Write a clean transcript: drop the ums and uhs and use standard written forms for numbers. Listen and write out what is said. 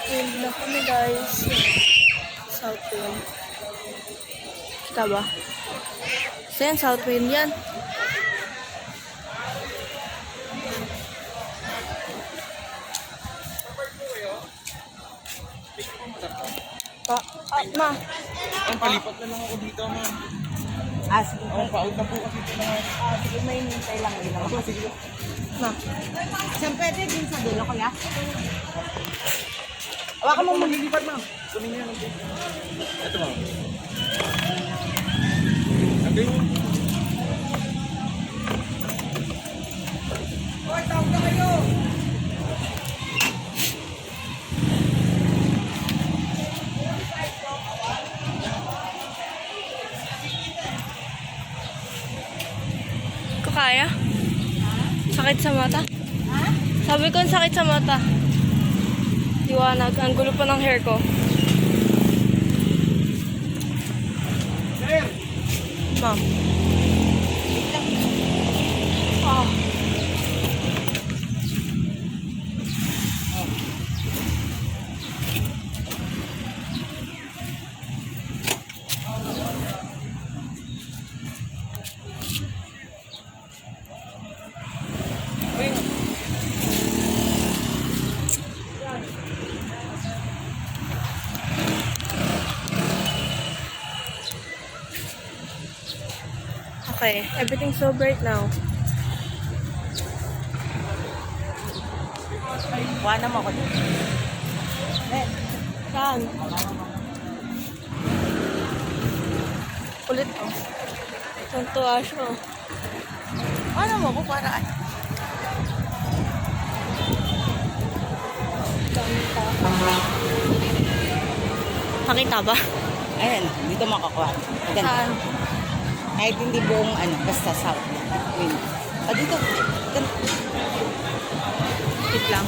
Wind na kami guys. South wind. Kita ba? So yan, south wind yan. Ma. Ang palipat na lang ako dito, ma'am. Sige. Ang pa-out na po kasi ito na. Sige, may hintay lang din ako. Sige. Ma. Saan pwede din sa dulo, kuya? Hawakan mo muna. Maglilipat, ma'am. Kunin niyo lang dito. Ito, ma'am. Lagay mo. Hoy, tawag na kayo! Ko kaya? Sakit sa mata? Ha? Sabi ko, sakit sa mata. Liwanag. Ang gulo pa ng hair ko. Sir! Ma'am. Ah. Okay, everything's so bright now. Kuha naman ako dito. Saan? Kulit oh. Tuntua siya oh. Ano mo ko para ano? Nakita ba? Ayan, dito makakuha. Maganda. Saan? Kahit hindi buong ano, basta south. Wind. Dito. Ganda. Wait lang.